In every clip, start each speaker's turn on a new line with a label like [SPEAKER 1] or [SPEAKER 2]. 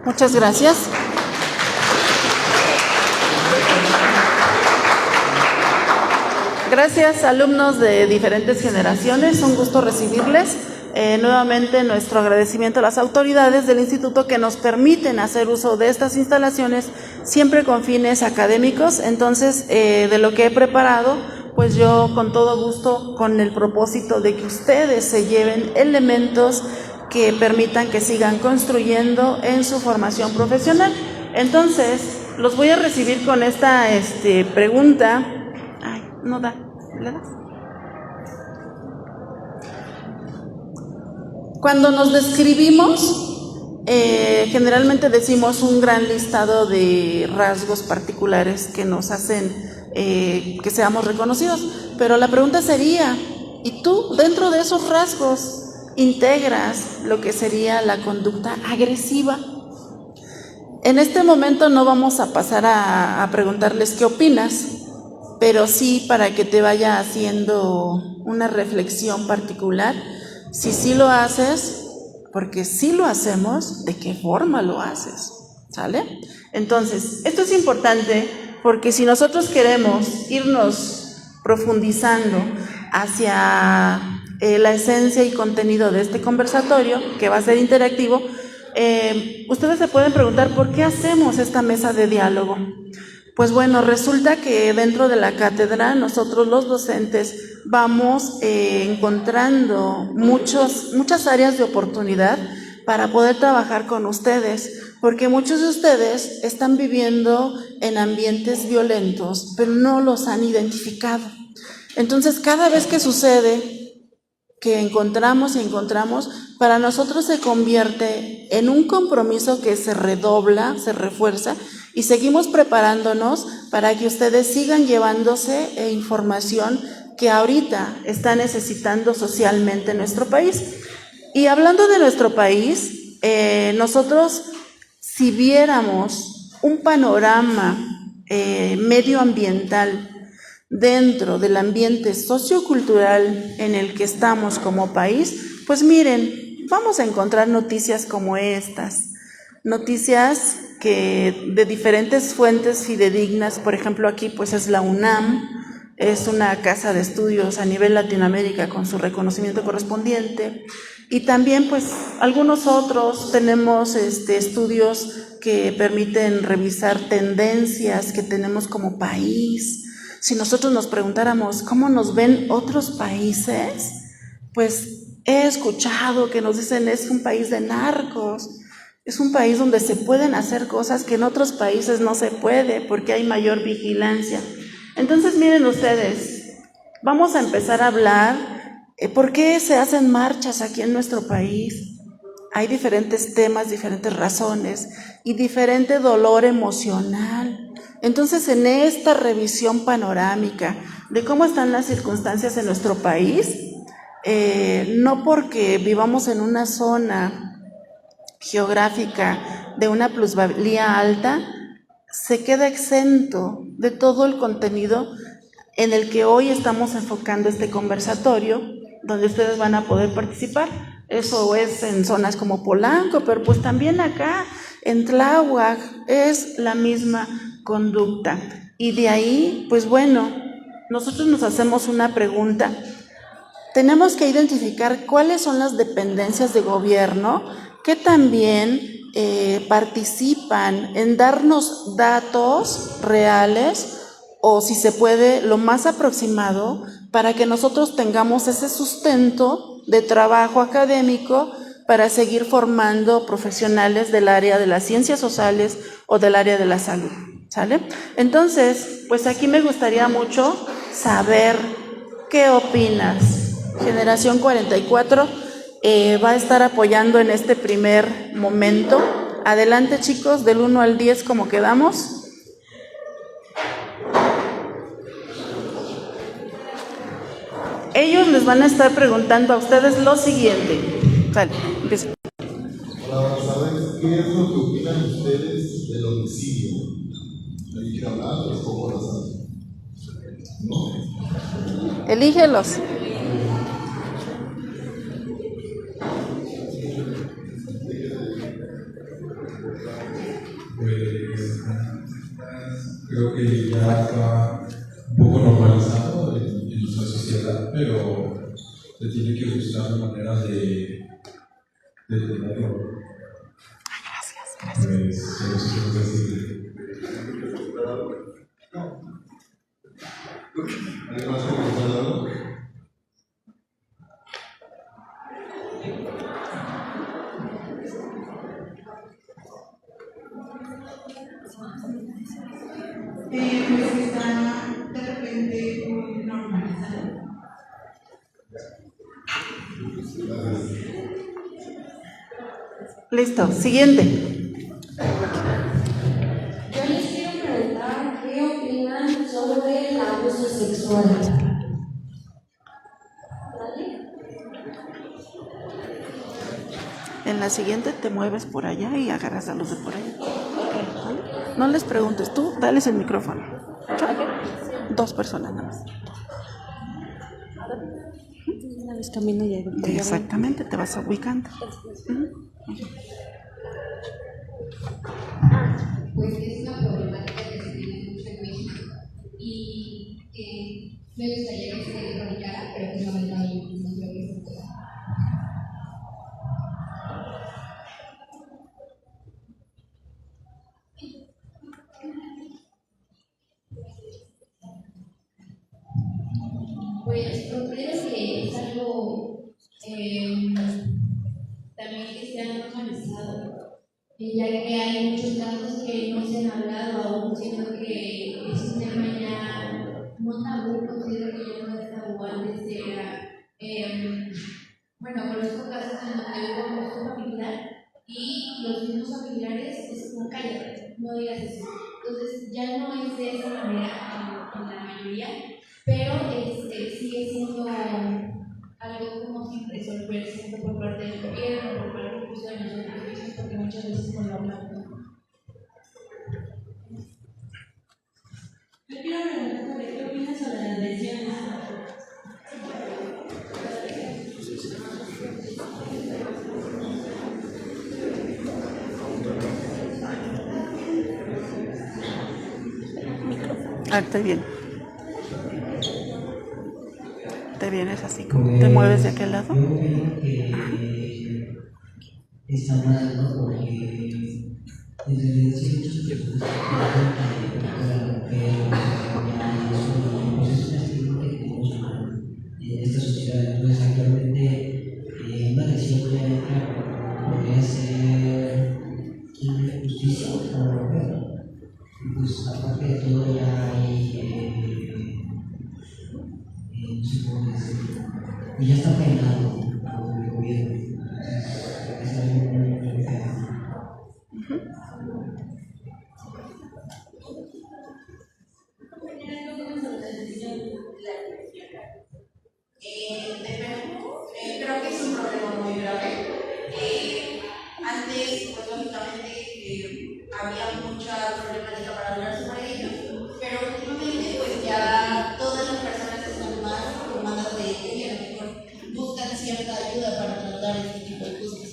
[SPEAKER 1] Muchas gracias. Gracias, alumnos de diferentes generaciones, un gusto recibirles. Nuevamente nuestro agradecimiento a las autoridades del instituto que nos permiten hacer uso de estas instalaciones, siempre con fines académicos. Entonces, de lo que he preparado, pues yo con todo gusto, con el propósito de que ustedes se lleven elementos que permitan que sigan construyendo en su formación profesional. Entonces, los voy a recibir con esta pregunta. Ay, no da, ¿le das? Cuando nos describimos, generalmente decimos un gran listado de rasgos particulares que nos hacen que seamos reconocidos, pero la pregunta sería, ¿y tú dentro de esos rasgos integras lo que sería la conducta agresiva? En este momento no vamos a pasar a preguntarles qué opinas, pero sí para que te vaya haciendo una reflexión particular. Si sí lo haces, porque sí lo hacemos, ¿de qué forma lo haces? ¿Sale? Entonces, esto es importante porque si nosotros queremos irnos profundizando hacia la esencia y contenido de este conversatorio, que va a ser interactivo, ustedes se pueden preguntar ¿por qué hacemos esta mesa de diálogo? Pues bueno, resulta que dentro de la cátedra nosotros los docentes vamos encontrando muchas áreas de oportunidad para poder trabajar con ustedes, porque muchos de ustedes están viviendo en ambientes violentos, pero no los han identificado. Entonces, cada vez que sucede que encontramos, para nosotros se convierte en un compromiso que se redobla, se refuerza, y seguimos preparándonos para que ustedes sigan llevándose información que ahorita está necesitando socialmente nuestro país. Y hablando de nuestro país, nosotros, si viéramos un panorama medioambiental dentro del ambiente sociocultural en el que estamos como país, pues miren, vamos a encontrar noticias como estas, noticias que de diferentes fuentes fidedignas. Por ejemplo, aquí pues es la UNAM, es una casa de estudios a nivel Latinoamérica con su reconocimiento correspondiente, y también pues algunos otros tenemos estudios que permiten revisar tendencias que tenemos como país. Si nosotros nos preguntáramos ¿cómo nos ven otros países? Pues he escuchado que nos dicen es un país de narcos, es un país donde se pueden hacer cosas que en otros países no se puede porque hay mayor vigilancia. Entonces miren ustedes, vamos a empezar a hablar ¿por qué se hacen marchas aquí en nuestro país? Hay diferentes temas, diferentes razones y diferente dolor emocional. Entonces, en esta revisión panorámica de cómo están las circunstancias en nuestro país, no porque vivamos en una zona geográfica de una plusvalía alta, se queda exento de todo el contenido en el que hoy estamos enfocando este conversatorio, donde ustedes van a poder participar. Eso es en zonas como Polanco, pero pues también acá en Tláhuac es la misma conducta. Y de ahí, pues bueno, nosotros nos hacemos una pregunta. Tenemos que identificar cuáles son las dependencias de gobierno que también participan en darnos datos reales, o si se puede, lo más aproximado, para que nosotros tengamos ese sustento de trabajo académico para seguir formando profesionales del área de las ciencias sociales o del área de la salud, ¿sale? Entonces, pues aquí me gustaría mucho saber qué opinas. Generación 44 va a estar apoyando en este primer momento. Adelante, chicos, del 1 al 10, ¿cómo quedamos? Ellos les van a estar preguntando a ustedes lo siguiente. Vale, empieza.
[SPEAKER 2] Ahora, ¿sabes qué es lo que opinan ustedes del homicidio? ¿Nadie quiere hablar? ¿Les pongo la sala? ¿No?
[SPEAKER 1] Elígelos.
[SPEAKER 3] está un poco normalizado en nuestra sociedad, pero se tiene que buscar maneras de tenerlo.
[SPEAKER 1] Gracias.
[SPEAKER 3] Pues, no sé qué decir.
[SPEAKER 2] ¿Alguien más que preguntar algo?
[SPEAKER 4] Pues está de repente muy normalizado.
[SPEAKER 1] Listo, siguiente.
[SPEAKER 5] Yo les quiero preguntar qué opinan sobre el abuso sexual. ¿Vale?
[SPEAKER 1] En la siguiente te mueves por allá y agarras a los de por allá. ¿Vale? No les preguntes, tú dales el micrófono. Dos personas nada más.
[SPEAKER 6] Una vez camino y
[SPEAKER 1] Exactamente, te vas ubicando.
[SPEAKER 7] Pues es una problemática que se tiene mucho en México y me gustaría que se erradicara, pero pues lamentablemente no creo que se pueda. Pues considero que es algo también que se ha normalizado, ya que hay muchos casos que no se han hablado aún, siendo que es un tema ya no tabú, considero que ya no es tabú. Antes era, bueno, conozco casos en donde hubo abuso familiar y los mismos familiares es como cállate, no digas eso. Entonces ya no es de esa manera en la mayoría, pero sigue siendo algo como sin resolver siempre por parte del gobierno, por parte incluso de nosotros mismos, porque muchas veces no lo hablamos.
[SPEAKER 4] Yo quiero preguntar sobre qué opinas sobre las lesiones.
[SPEAKER 1] Está bien. Te vienes así, como te mueves de aquel lado.
[SPEAKER 8] Yo creo que está mal, ¿no? Porque desde ciertos personas que la mujer, pues es un estigma que tenemos en esta sociedad. Entonces, actualmente, una lesión ya entra, podría ser injusticia para la mujer. Pues, aparte de todo, ya hay. No sé cómo decirlo, y ya está penado por el gobierno. Entonces, es algo muy feo.
[SPEAKER 4] Creo que es un problema muy grave. Antes, pues lógicamente, había mucha problemática para hablar sobre ello, pero últimamente, pues ya todas las personas están más informadas de ello y a lo mejor buscan cierta ayuda para tratar este tipo de cosas.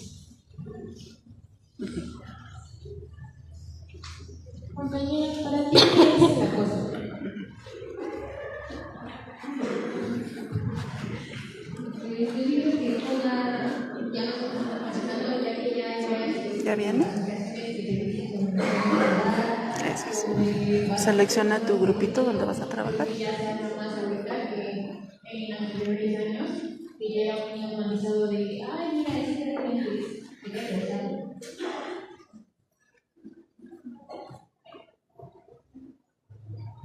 [SPEAKER 7] Compañera, ¿para ti qué es el acoso? Yo digo que esto ya nos estamos capacitando, ya que ya hay varias.
[SPEAKER 1] ¿Ya viene? Eso es. Selecciona tu grupito donde vas a trabajar.
[SPEAKER 7] Ya se habla más ahorita que en anteriores años, que ya era muy normalizado de que, ay, mira, ese que era inglés, hay que pensarlo.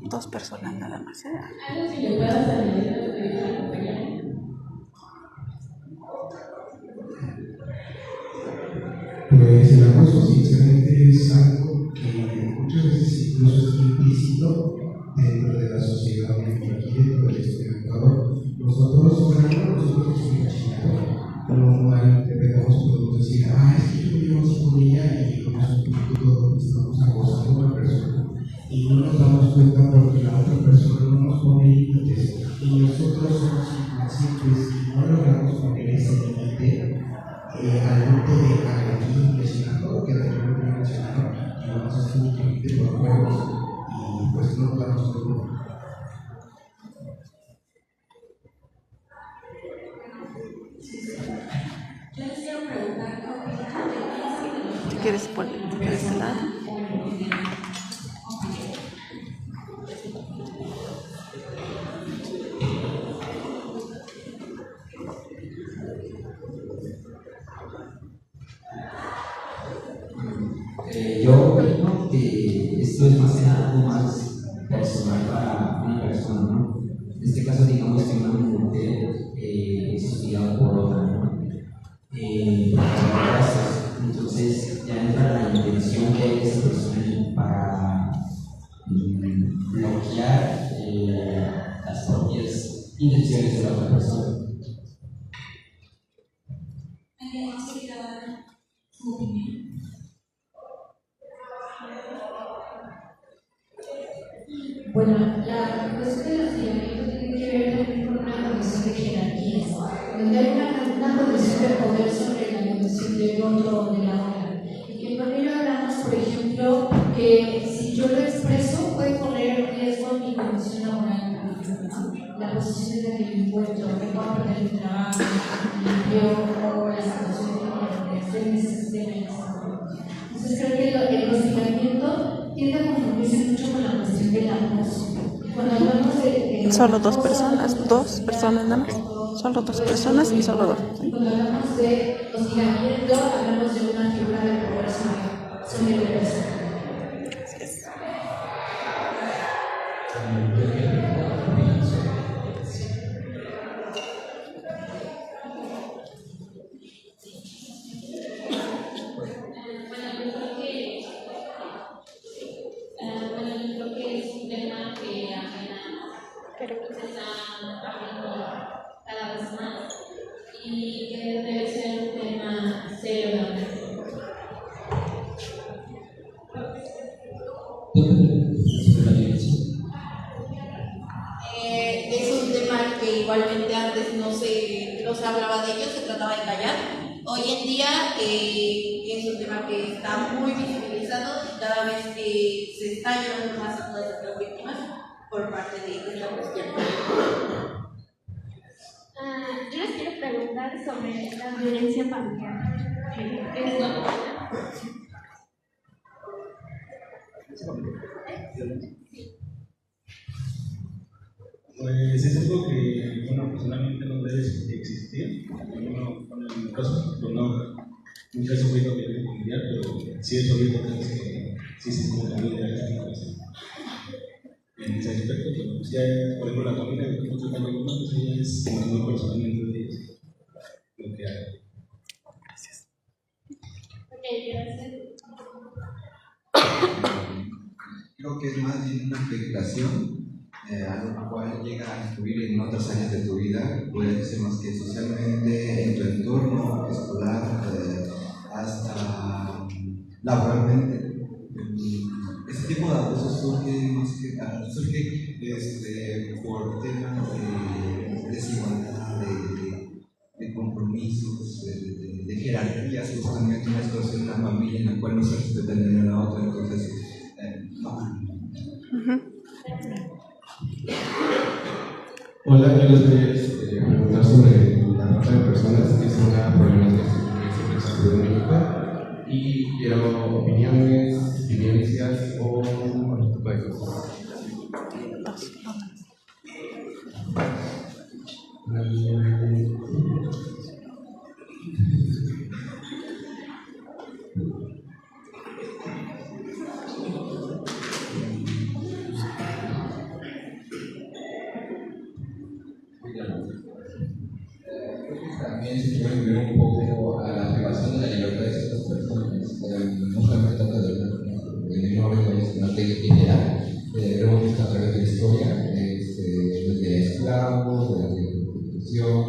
[SPEAKER 1] Dos personas nada más.
[SPEAKER 7] Algo que le puedas añadir a lo que dijo la compañera.
[SPEAKER 9] Pues el acoso sinceramente es algo que muchas veces incluso es implícito dentro de la sociedad, dentro aquí dentro del estudiantado. Nosotros, por ejemplo, nosotros en bachillerato, no malinterpretamos, podemos decir, es que yo vivo así con ella y con eso todo estamos acosando a una persona. Y no nos damos cuenta porque la otra persona no nos pone límites y nosotros somos inconscientes y no logramos poner ese límite al punto de agredir, lesionar todo lo que anteriormente mencionaron y vamos a hacer únicamente por juegos y pues no damos cuenta.
[SPEAKER 1] ¿Quieres poner por este lado?
[SPEAKER 8] Yo opino que esto es más que nada algo más personal para una persona, ¿no? En este caso, digamos que una mujer es estudiada por otra, ¿no? Entonces ya entra la intención que hay de esa persona para bloquear las propias intenciones de la otra persona.
[SPEAKER 4] ¿Alguien más quiere dar su opinión?
[SPEAKER 7] Bueno, la cuestión del hostigamiento tiene que ver también con una condición de jerarquías, donde hay una condición de poder sobre la condición del otro o de la otra. Y que con ello hablamos, por ejemplo, que si yo lo expreso puede correr riesgo mi condición laboral, ¿no? La posición en la que me encuentro, que puedo perder el trabajo, el empleo o la situación que estoy en ese sistema. Entonces creo que el hostigamiento tiende a confundirse mucho con la cuestión del acoso. Cuando hablamos de
[SPEAKER 1] Solo dos
[SPEAKER 7] acoso,
[SPEAKER 1] personas nada más. Solo dos personas y solo dos. ¿Sí?
[SPEAKER 7] Cuando hablamos de hostigamiento, hablamos de una figura de poder sobre la persona. Yo creo que es un tema que apenas se está abriendo cada vez más y que debe ser un tema serio de hablar.
[SPEAKER 4] Es un tema que igualmente antes no se hablaba de ello, se trataba de callar. Hoy en día es un tema que está muy visibilizado y cada vez se está llevando más a todas las víctimas por parte de esta cuestión.
[SPEAKER 10] Yo les quiero preguntar sobre la violencia familiar. ¿Qué es lo
[SPEAKER 9] Pues es algo que, bueno, personalmente no debe existir. Bueno, en mi caso, pues no, nunca he sufrido violencia familiar, pero sí he sufrido cosas que sí se pueden también de en ese aspecto, pero ya, por ejemplo, la familia que nosotros tenemos, pues sí es muy personalmente de ellos lo que hay.
[SPEAKER 10] Gracias. Gracias.
[SPEAKER 11] Creo que es más bien una afectación a lo cual llega a influir en otras áreas de tu vida, puede ser más que socialmente, en tu entorno escolar, hasta laboralmente. Este tipo de abusos surge por temas de desigualdad, de compromisos, de jerarquías, justamente una situación en la familia en la cual no se respeta ni una a la otra, entonces
[SPEAKER 9] Hola, yo les voy a preguntar sobre la trata de personas, que es una problemática que siempre existe en México, y quiero opiniones, vivencias o otro tipo de cosas.
[SPEAKER 11] También se quiere volver un poco a la privación de la libertad de estas personas. No solamente trata de no hablemos de una técnica hemos visto a través de la historia, desde esclavos, desde prostitución,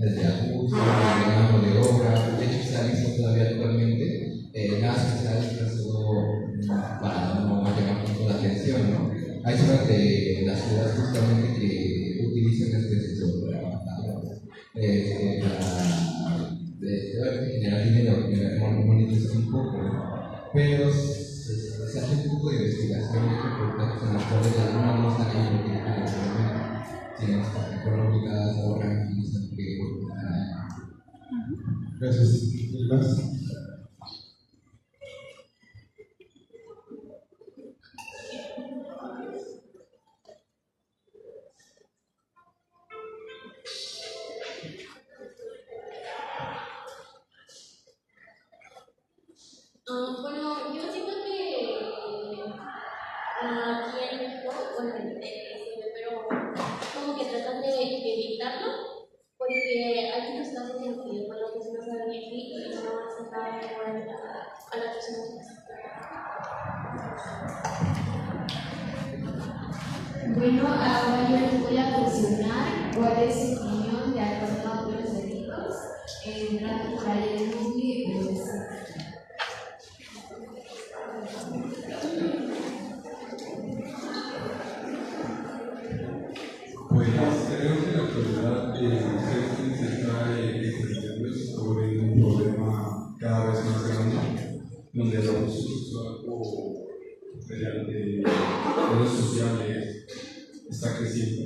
[SPEAKER 11] desde abuso, desde mano de obra. De hecho, se ha visto todavía actualmente, nada especial, solo para no llamar tanto la atención, ¿no? Hay zonas de las ciudades justamente que utilizan este sector para generar dinero, monetizar un poco, pero se hace un poco de investigación por tanto en las cuales las normas no están ahí porque sino están económicas o rankings que
[SPEAKER 9] Gracias.
[SPEAKER 10] hay muchos casos en que bueno, pues no saben elegir y no hacen nada igual a la persona.
[SPEAKER 7] Bueno, ahora yo les voy a cuestionar cuál es su opinión de acuerdo a otros delitos en trato por ahí en Google, pues.
[SPEAKER 3] Pues creo que en la actualidad el se está extendiendo y se está volviendo un problema cada vez más grande, donde el abuso sexual mediante redes sociales está creciendo.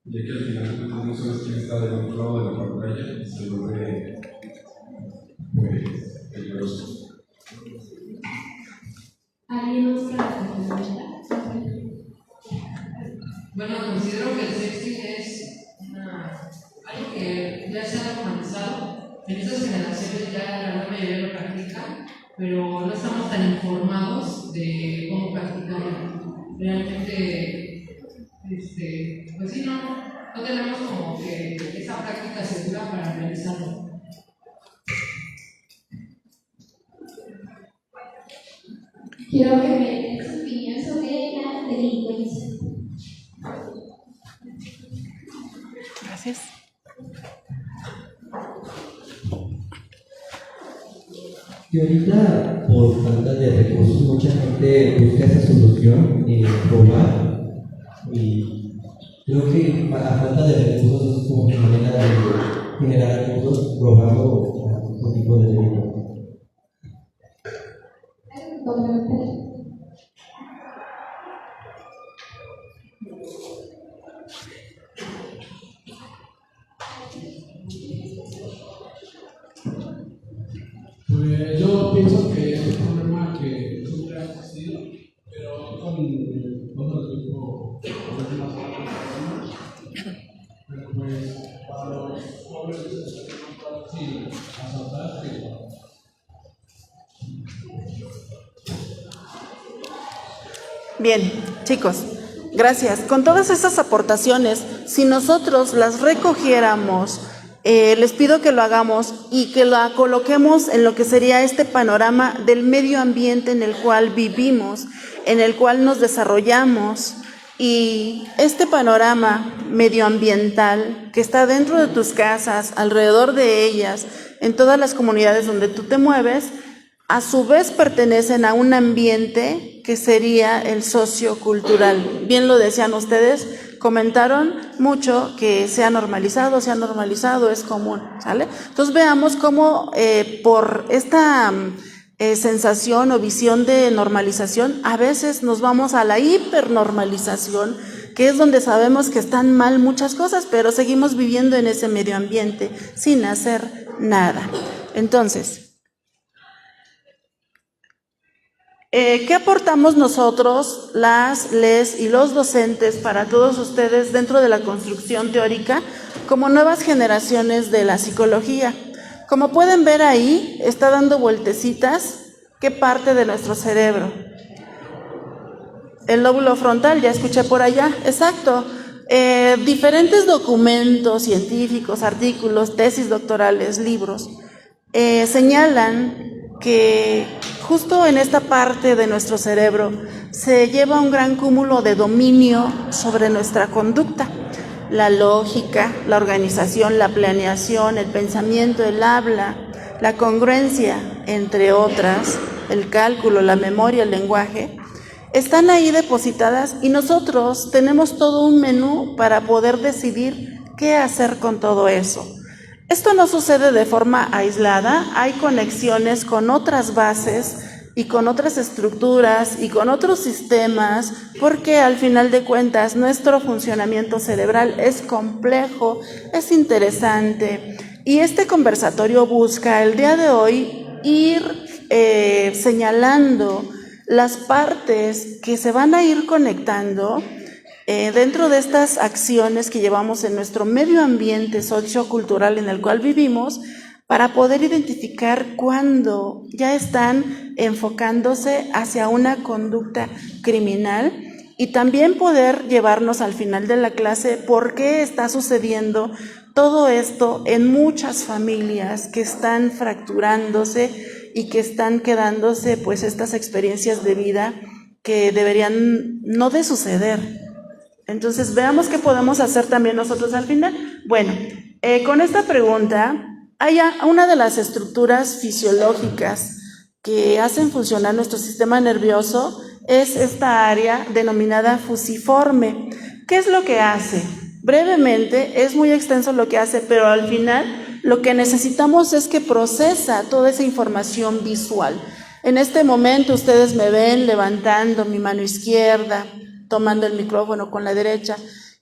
[SPEAKER 3] Ya que al final no sabes quién está del otro lado de la pantalla y se vuelve pues peligroso.
[SPEAKER 7] ¿Alguien más para comentar?
[SPEAKER 12] Bueno, considero que el sexting es algo que ya se ha normalizado. En estas generaciones ya la gran mayoría lo practica, pero no estamos tan informados de cómo practicarlo. Realmente, pues sí, no tenemos como que esa práctica segura para realizarlo.
[SPEAKER 7] Quiero que me den su opinión sobre la delincuencia.
[SPEAKER 1] Gracias.
[SPEAKER 8] Y ahorita, por falta de recursos, mucha gente busca esa solución, robar. Y creo que a falta de recursos es como una manera de generar recursos robando este tipo de delitos.
[SPEAKER 9] Pues yo pienso que es un problema que siempre ha existido, pero con todo el tiempo es más fácil. Pero pues para los jóvenes es más fácil asaltar que robar.
[SPEAKER 1] Bien, chicos, gracias. Con todas estas aportaciones, si nosotros las recogiéramos, les pido que lo hagamos y que la coloquemos en lo que sería este panorama del medio ambiente en el cual vivimos, en el cual nos desarrollamos, y este panorama medioambiental que está dentro de tus casas, alrededor de ellas, en todas las comunidades donde tú te mueves, a su vez pertenecen a un ambiente que sería el sociocultural. Bien lo decían ustedes, comentaron mucho que se ha normalizado, es común, ¿sale? Entonces veamos cómo por esta sensación o visión de normalización, a veces nos vamos a la hipernormalización, que es donde sabemos que están mal muchas cosas, pero seguimos viviendo en ese medio ambiente sin hacer nada. Entonces, ¿qué aportamos nosotros, les y los docentes para todos ustedes dentro de la construcción teórica como nuevas generaciones de la psicología? Como pueden ver ahí, está dando vueltecitas, ¿qué parte de nuestro cerebro? El lóbulo frontal, ya escuché por allá, exacto. Diferentes documentos científicos, artículos, tesis doctorales, libros, señalan que justo en esta parte de nuestro cerebro se lleva un gran cúmulo de dominio sobre nuestra conducta. La lógica, la organización, la planeación, el pensamiento, el habla, la congruencia, entre otras, el cálculo, la memoria, el lenguaje, están ahí depositadas y nosotros tenemos todo un menú para poder decidir qué hacer con todo eso. Esto no sucede de forma aislada, hay conexiones con otras bases y con otras estructuras y con otros sistemas, porque al final de cuentas nuestro funcionamiento cerebral es complejo, es interesante, y este conversatorio busca el día de hoy ir señalando las partes que se van a ir conectando dentro de estas acciones que llevamos en nuestro medio ambiente sociocultural en el cual vivimos, para poder identificar cuándo ya están enfocándose hacia una conducta criminal y también poder llevarnos al final de la clase por qué está sucediendo todo esto en muchas familias que están fracturándose y que están quedándose pues estas experiencias de vida que deberían no de suceder. Entonces veamos qué podemos hacer también nosotros al final. Bueno, con esta pregunta, hay una de las estructuras fisiológicas que hacen funcionar nuestro sistema nervioso es esta área denominada fusiforme. ¿Qué es lo que hace? Brevemente, es muy extenso lo que hace, pero al final lo que necesitamos es que procesa toda esa información visual. En este momento ustedes me ven levantando mi mano izquierda, tomando el micrófono con la derecha,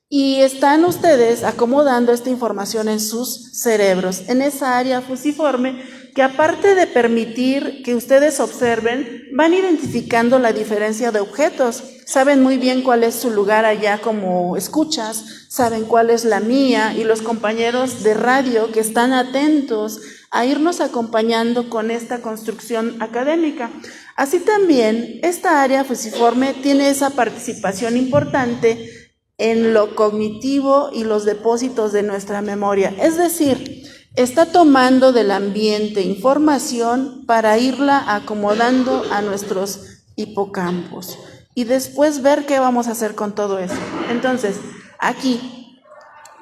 [SPEAKER 1] y están ustedes acomodando esta información en sus cerebros, en esa área fusiforme que aparte de permitir que ustedes observen, van identificando la diferencia de objetos. Saben muy bien cuál es su lugar allá como escuchas, saben cuál es la mía, y los compañeros de radio que están atentos a irnos acompañando con esta construcción académica. Así también, esta área fusiforme tiene esa participación importante en lo cognitivo y los depósitos de nuestra memoria. Es decir, está tomando del ambiente información para irla acomodando a nuestros hipocampos y después ver qué vamos a hacer con todo eso. Entonces, aquí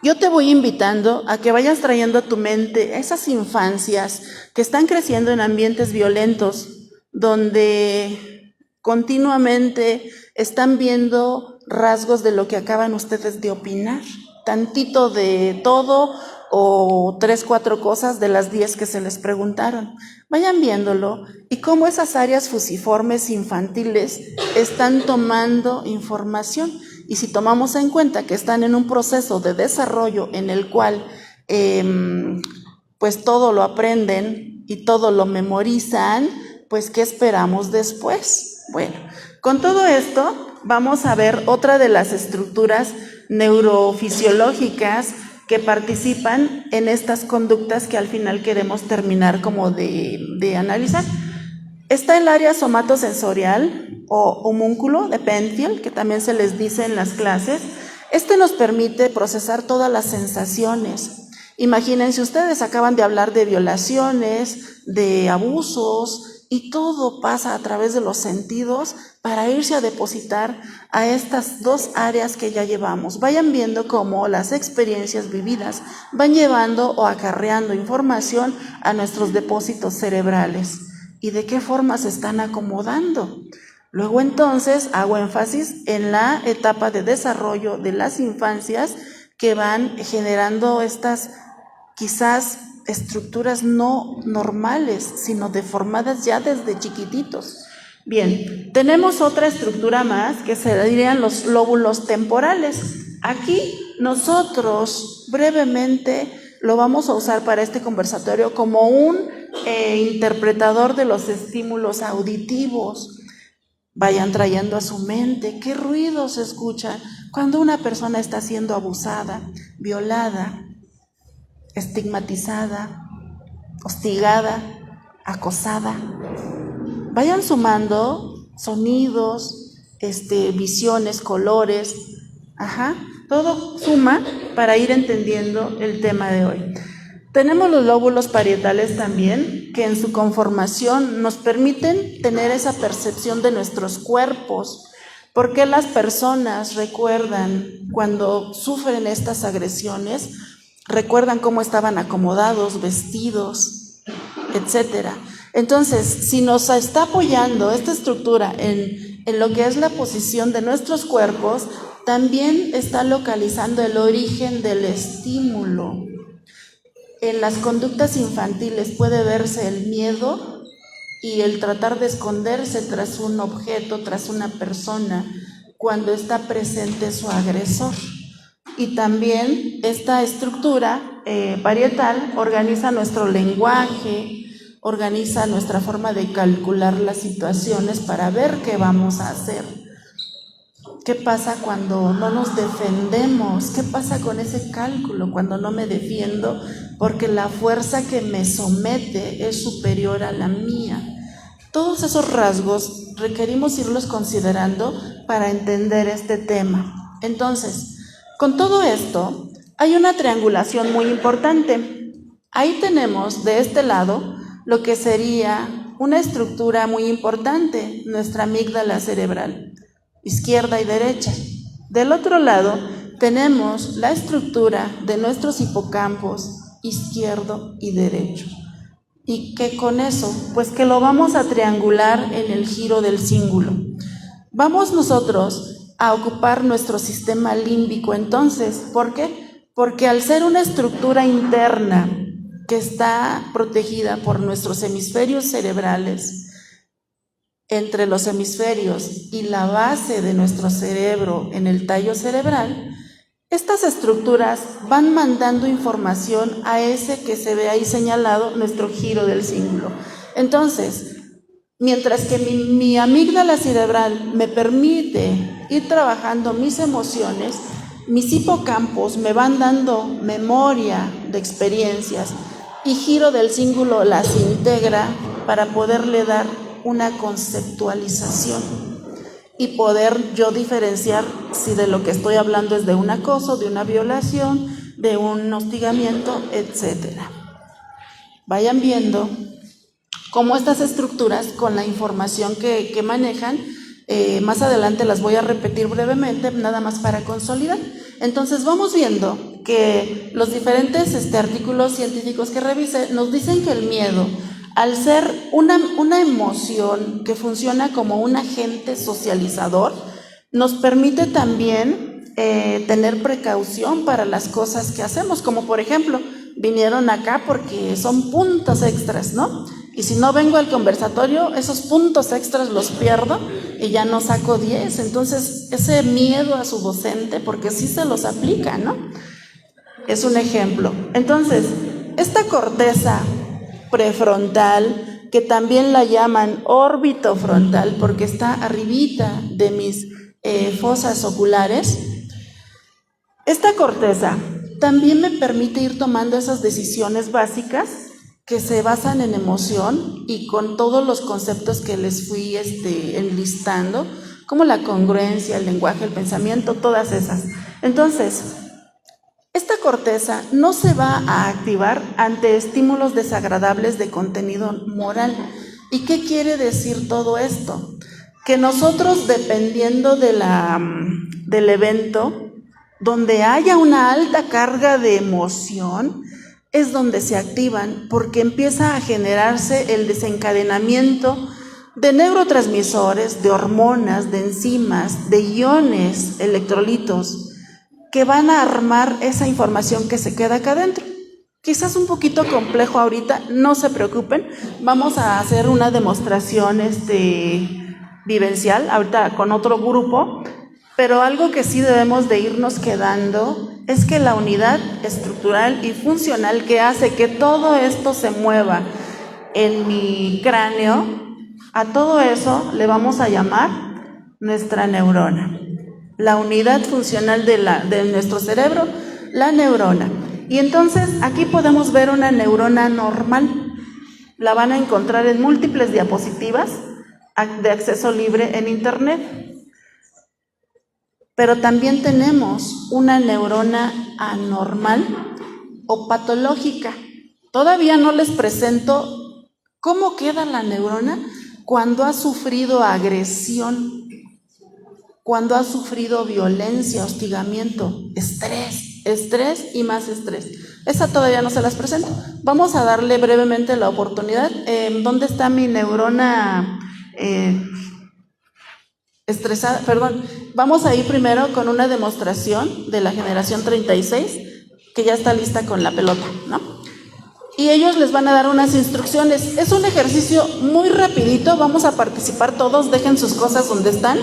[SPEAKER 1] yo te voy invitando a que vayas trayendo a tu mente esas infancias que están creciendo en ambientes violentos, donde continuamente están viendo rasgos de lo que acaban ustedes de opinar, tantito de todo o 3, 4 cosas de las 10 que se les preguntaron. Vayan viéndolo y cómo esas áreas fusiformes infantiles están tomando información. Y si tomamos en cuenta que están en un proceso de desarrollo en el cual pues todo lo aprenden y todo lo memorizan, pues ¿qué esperamos después? Bueno, con todo esto vamos a ver otra de las estructuras neurofisiológicas que participan en estas conductas que al final queremos terminar como de analizar. Está el área somatosensorial o homúnculo de Penfield, que también se les dice en las clases. Este nos permite procesar todas las sensaciones. Imagínense ustedes, acaban de hablar de violaciones, de abusos, y todo pasa a través de los sentidos para irse a depositar a estas 2 áreas que ya llevamos. Vayan viendo cómo las experiencias vividas van llevando o acarreando información a nuestros depósitos cerebrales y de qué forma se están acomodando. Luego entonces hago énfasis en la etapa de desarrollo de las infancias que van generando estas quizás estructuras no normales, sino deformadas ya desde chiquititos. Bien, tenemos otra estructura más que serían los lóbulos temporales. Aquí nosotros brevemente lo vamos a usar para este conversatorio como un interpretador de los estímulos auditivos. Vayan trayendo a su mente qué ruidos se escuchan cuando una persona está siendo abusada, violada, estigmatizada, hostigada, acosada. Vayan sumando sonidos, visiones, colores, todo suma para ir entendiendo el tema de hoy. Tenemos los lóbulos parietales también, que en su conformación nos permiten tener esa percepción de nuestros cuerpos. ¿Por qué las personas recuerdan cuando sufren estas agresiones? Recuerdan cómo estaban acomodados, vestidos, etcétera. Entonces, si nos está apoyando esta estructura en lo que es la posición de nuestros cuerpos, también está localizando el origen del estímulo. En las conductas infantiles puede verse el miedo y el tratar de esconderse tras un objeto, tras una persona, cuando está presente su agresor. Y también esta estructura parietal organiza nuestro lenguaje, organiza nuestra forma de calcular las situaciones para ver qué vamos a hacer. ¿Qué pasa cuando no nos defendemos? ¿Qué pasa con ese cálculo cuando no me defiendo? Porque la fuerza que me somete es superior a la mía. Todos esos rasgos requerimos irlos considerando para entender este tema. Entonces, con todo esto, hay una triangulación muy importante. Ahí tenemos de este lado lo que sería una estructura muy importante, nuestra amígdala cerebral, izquierda y derecha. Del otro lado tenemos la estructura de nuestros hipocampos, izquierdo y derecho. ¿Y qué con eso? Pues que lo vamos a triangular en el giro del cíngulo. Vamos nosotros a ocupar nuestro sistema límbico entonces. ¿Por qué? Porque al ser una estructura interna que está protegida por nuestros hemisferios cerebrales, entre los hemisferios y la base de nuestro cerebro en el tallo cerebral, estas estructuras van mandando información a ese que se ve ahí señalado, nuestro giro del cíngulo. Entonces, mientras que mi amígdala cerebral me permite ir trabajando mis emociones, mis hipocampos me van dando memoria de experiencias y giro del cíngulo las integra para poderle dar una conceptualización y poder yo diferenciar si de lo que estoy hablando es de un acoso, de una violación, de un hostigamiento, etc. Vayan viendo cómo estas estructuras con la información que manejan, más adelante las voy a repetir brevemente, nada más para consolidar. Entonces vamos viendo que los diferentes artículos científicos que revisé nos dicen que el miedo, al ser una emoción que funciona como un agente socializador, nos permite también tener precaución para las cosas que hacemos, como por ejemplo, vinieron acá porque son puntos extras, ¿no? Y si no vengo al conversatorio, esos puntos extras los pierdo y ya no saco 10. Entonces, ese miedo a su docente, porque sí se los aplica, ¿no? Es un ejemplo. Entonces, esta corteza prefrontal, que también la llaman órbito frontal, porque está arribita de mis fosas oculares, esta corteza también me permite ir tomando esas decisiones básicas que se basan en emoción y con todos los conceptos que les fui enlistando, como la congruencia, el lenguaje, el pensamiento, todas esas. Entonces, esta corteza no se va a activar ante estímulos desagradables de contenido moral. ¿Y qué quiere decir todo esto? Que nosotros, dependiendo del evento, donde haya una alta carga de emoción, es donde se activan, porque empieza a generarse el desencadenamiento de neurotransmisores, de hormonas, de enzimas, de iones, electrolitos, que van a armar esa información que se queda acá adentro. Quizás un poquito complejo ahorita, no se preocupen, vamos a hacer una demostración vivencial ahorita con otro grupo, pero algo que sí debemos de irnos quedando es que la unidad estructural y funcional que hace que todo esto se mueva en mi cráneo, a todo eso le vamos a llamar nuestra neurona. La unidad funcional de nuestro cerebro, la neurona. Y entonces aquí podemos ver una neurona normal. La van a encontrar en múltiples diapositivas de acceso libre en internet. Pero también tenemos una neurona anormal o patológica. Todavía no les presento cómo queda la neurona cuando ha sufrido agresión, cuando ha sufrido violencia, hostigamiento, estrés y más estrés. Esa todavía no se las presento. Vamos a darle brevemente la oportunidad. ¿Dónde está mi neurona estresada? Perdón. Vamos a ir primero con una demostración de la generación 36, que ya está lista con la pelota, ¿no? Y ellos les van a dar unas instrucciones. Es un ejercicio muy rapidito, vamos a participar todos, dejen sus cosas donde están.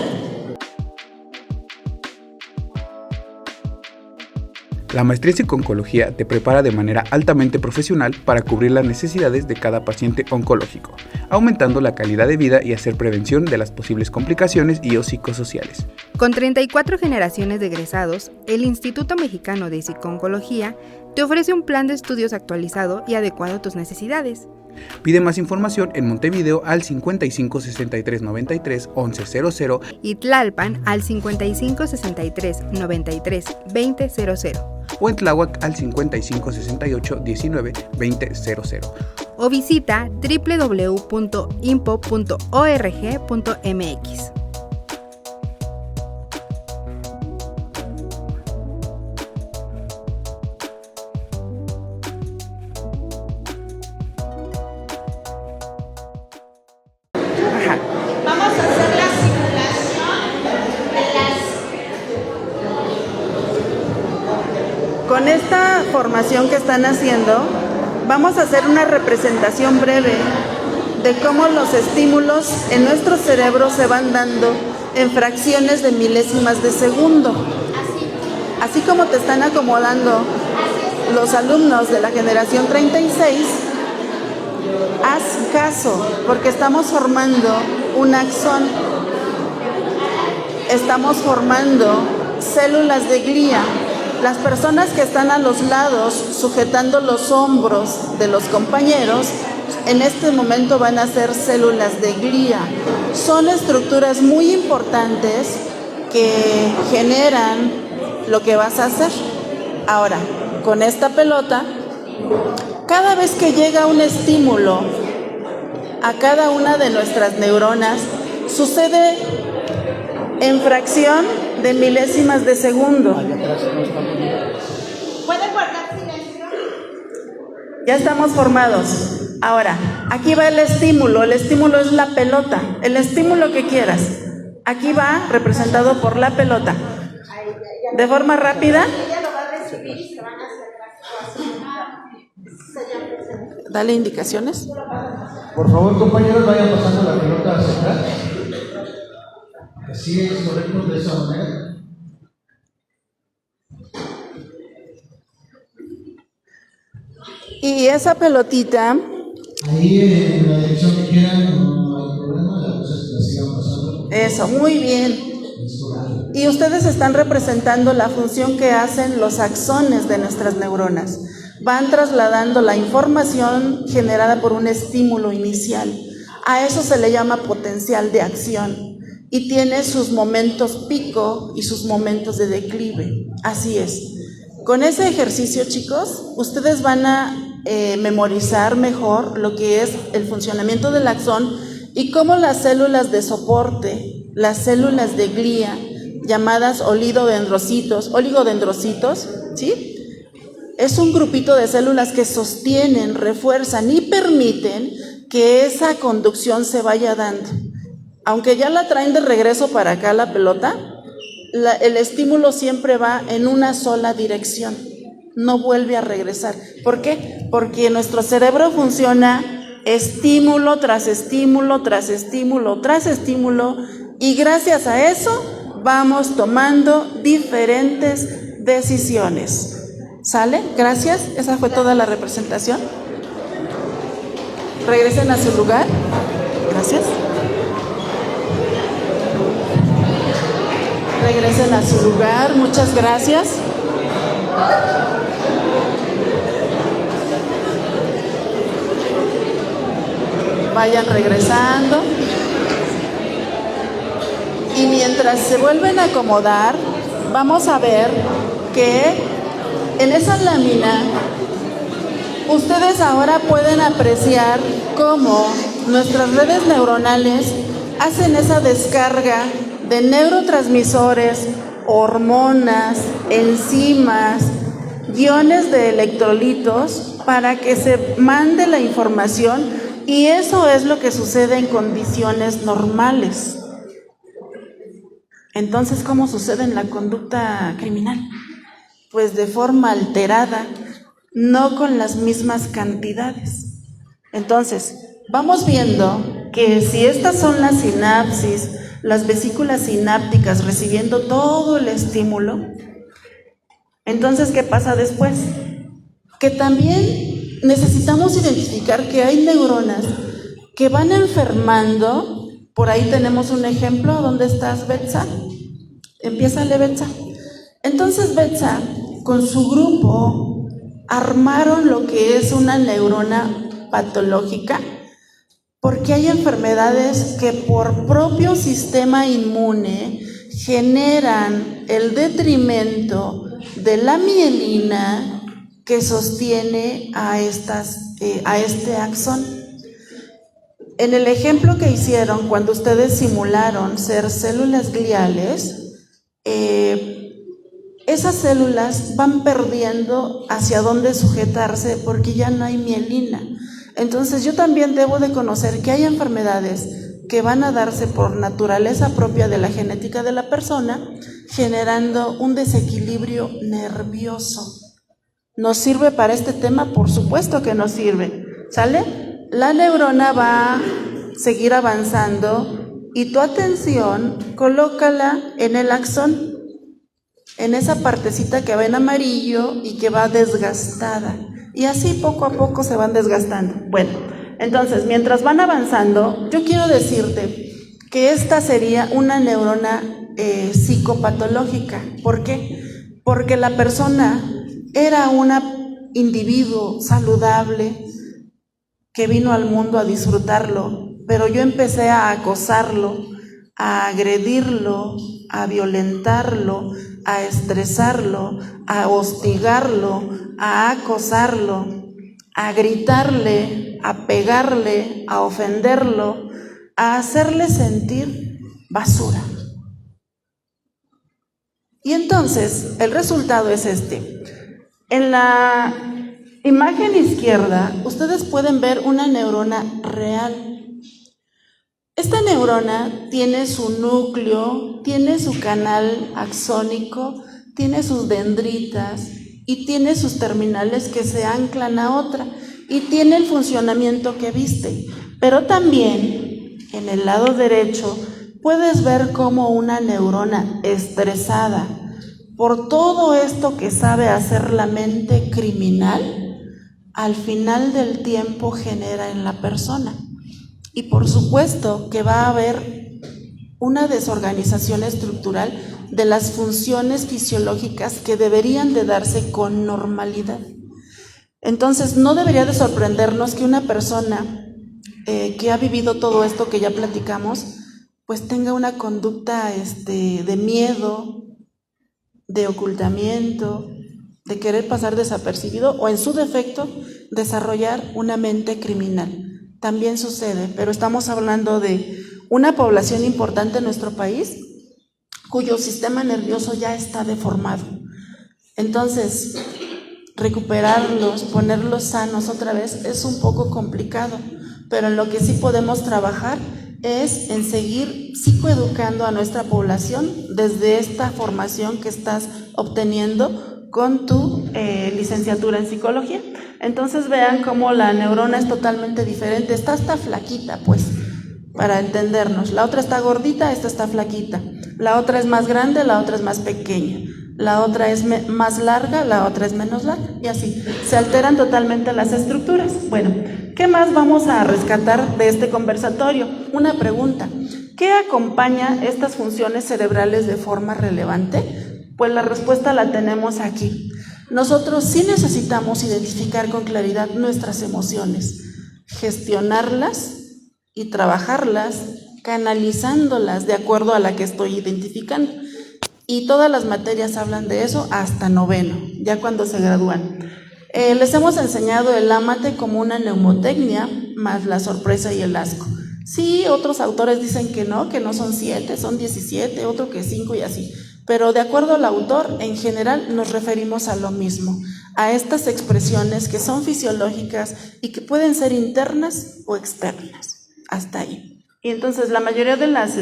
[SPEAKER 13] La maestría en psico-oncología te prepara de manera altamente profesional para cubrir las necesidades de cada paciente oncológico, aumentando la calidad de vida y hacer prevención de las posibles complicaciones y o psicosociales.
[SPEAKER 14] Con 34 generaciones de egresados, el Instituto Mexicano de Psico-Oncología te ofrece un plan de estudios actualizado y adecuado a tus necesidades.
[SPEAKER 13] Pide más información en Montevideo al 55 63 93 11 00
[SPEAKER 14] y Tlalpan al 55 63 93 20 00
[SPEAKER 13] o en Tláhuac al 55 68 19 20 00.
[SPEAKER 14] O visita www.impo.org.mx.
[SPEAKER 4] Vamos a hacer la simulación de las...
[SPEAKER 1] Con esta formación que están haciendo, vamos a hacer una representación breve de cómo los estímulos en nuestro cerebro se van dando en fracciones de milésimas de segundo. Así como te están acomodando los alumnos de la generación 36, haz caso, porque estamos formando un axón, estamos formando células de glía. Las personas que están a los lados sujetando los hombros de los compañeros, en este momento van a ser células de glía. Son estructuras muy importantes que generan lo que vas a hacer. Ahora, con esta pelota, cada vez que llega un estímulo a cada una de nuestras neuronas, sucede en fracción de milésimas de segundo.
[SPEAKER 4] ¿Pueden guardar silencio?
[SPEAKER 1] Ya estamos formados. Ahora, aquí va el estímulo es la pelota, el estímulo que quieras. Aquí va representado por la pelota. De forma rápida.
[SPEAKER 4] Ella lo va a recibir y se van a hacer las...
[SPEAKER 1] Dale indicaciones.
[SPEAKER 15] Por favor, compañeros, vayan pasando la pelota hacia atrás. Así es, correcto, de esa manera.
[SPEAKER 1] Y esa pelotita,
[SPEAKER 15] ahí en la dirección que quieran, no hay problema, la cosa es que la sigan pasando.
[SPEAKER 1] eso, muy bien. Y ustedes están representando la función que hacen los axones de nuestras neuronas. Van trasladando la información generada por un estímulo inicial. A eso se le llama potencial de acción. Y tiene sus momentos pico y sus momentos de declive. Así es. Con ese ejercicio, chicos, ustedes van a memorizar mejor lo que es el funcionamiento del axón y cómo las células de soporte, las células de glía, llamadas oligodendrocitos, ¿sí? Es un grupito de células que sostienen, refuerzan y permiten que esa conducción se vaya dando. Aunque ya la traen de regreso para acá la pelota, el estímulo siempre va en una sola dirección, no vuelve a regresar. ¿Por qué? Porque nuestro cerebro funciona estímulo tras estímulo, tras estímulo, tras estímulo, y gracias a eso vamos tomando diferentes decisiones. ¿Sale? Gracias. Esa fue toda la representación. Regresen a su lugar. Gracias. Regresen a su lugar. Muchas gracias. Vayan regresando. Y mientras se vuelven a acomodar, vamos a ver que en esa lámina ustedes ahora pueden apreciar cómo nuestras redes neuronales hacen esa descarga de neurotransmisores, hormonas, enzimas, iones de electrolitos para que se mande la información, y eso es lo que sucede en condiciones normales. Entonces, ¿cómo sucede en la conducta criminal? Pues de forma alterada, no con las mismas cantidades. Entonces, vamos viendo que si estas son las sinapsis, las vesículas sinápticas recibiendo todo el estímulo, entonces, ¿qué pasa después? Que también necesitamos identificar que hay neuronas que van enfermando. Por ahí tenemos un ejemplo. ¿Dónde estás, Betsa? Empiézale, Betsa. Entonces, Betsa, con su grupo, armaron lo que es una neurona patológica, porque hay enfermedades que por propio sistema inmune generan el detrimento de la mielina que sostiene a este axón. En el ejemplo que hicieron, cuando ustedes simularon ser células gliales, esas células van perdiendo hacia dónde sujetarse porque ya no hay mielina. Entonces yo también debo de conocer que hay enfermedades que van a darse por naturaleza propia de la genética de la persona, generando un desequilibrio nervioso. ¿Nos sirve para este tema? Por supuesto que nos sirve, ¿sale? La neurona va a seguir avanzando y tu atención colócala en el axón, en esa partecita que va en amarillo y que va desgastada. Y así poco a poco se van desgastando. Bueno, entonces, mientras van avanzando, yo quiero decirte que esta sería una neurona psicopatológica. ¿Por qué? Porque la persona era un individuo saludable que vino al mundo a disfrutarlo, pero yo empecé a acosarlo, a agredirlo, a violentarlo, a estresarlo, a hostigarlo, a acosarlo, a gritarle, a pegarle, a ofenderlo, a hacerle sentir basura. Y entonces el resultado es este. En la imagen izquierda ustedes pueden ver una neurona real. Esta neurona tiene su núcleo, tiene su canal axónico, tiene sus dendritas y tiene sus terminales que se anclan a otra y tiene el funcionamiento que viste. Pero también en el lado derecho puedes ver cómo una neurona estresada por todo esto que sabe hacer la mente criminal, al final del tiempo genera en la persona. Y por supuesto que va a haber una desorganización estructural de las funciones fisiológicas que deberían de darse con normalidad. Entonces no debería de sorprendernos que una persona que ha vivido todo esto que ya platicamos, pues tenga una conducta de miedo, de ocultamiento, de querer pasar desapercibido o en su defecto desarrollar una mente criminal. También sucede, pero estamos hablando de una población importante en nuestro país cuyo sistema nervioso ya está deformado. Entonces, recuperarlos, ponerlos sanos otra vez es un poco complicado, pero en lo que sí podemos trabajar es en seguir psicoeducando a nuestra población desde esta formación que estás obteniendo con tu licenciatura en psicología. Entonces vean cómo la neurona es totalmente diferente. Esta está flaquita, pues, para entendernos. La otra está gordita, esta está flaquita. La otra es más grande, la otra es más pequeña. La otra es más larga, la otra es menos larga. Y así, se alteran totalmente las estructuras. Bueno, ¿qué más vamos a rescatar de este conversatorio? Una pregunta. ¿Qué acompaña estas funciones cerebrales de forma relevante? Pues la respuesta la tenemos aquí. Nosotros sí necesitamos identificar con claridad nuestras emociones, gestionarlas y trabajarlas, canalizándolas de acuerdo a la que estoy identificando. Y todas las materias hablan de eso hasta noveno, ya cuando se gradúan. Les hemos enseñado el ámate como una mnemotecnia, más la sorpresa y el asco. Sí, otros autores dicen que no son 7, son 17, otro que 5 y así. Pero de acuerdo al autor, en general nos referimos a lo mismo, a estas expresiones que son fisiológicas y que pueden ser internas o externas, hasta ahí. Y entonces la mayoría de las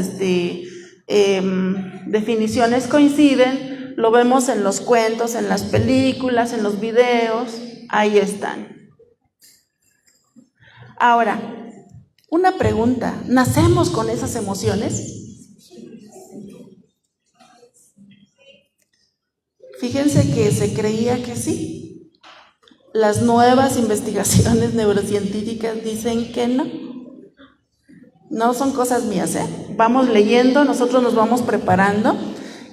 [SPEAKER 1] definiciones coinciden, lo vemos en los cuentos, en las películas, en los videos, ahí están. Ahora, una pregunta, ¿nacemos con esas emociones? Fíjense que se creía que sí. Las nuevas investigaciones neurocientíficas dicen que no. No son cosas mías, Vamos leyendo, nosotros nos vamos preparando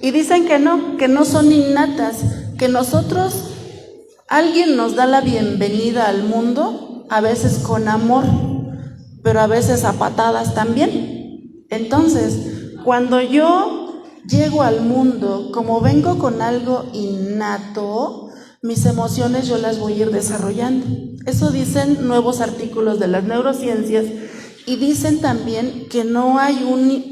[SPEAKER 1] y dicen que no son innatas, que nosotros, alguien nos da la bienvenida al mundo a veces con amor, pero a veces a patadas también. Entonces, cuando yo llego al mundo, como vengo con algo innato, mis emociones yo las voy a ir desarrollando. Eso dicen nuevos artículos de las neurociencias, y dicen también que no hay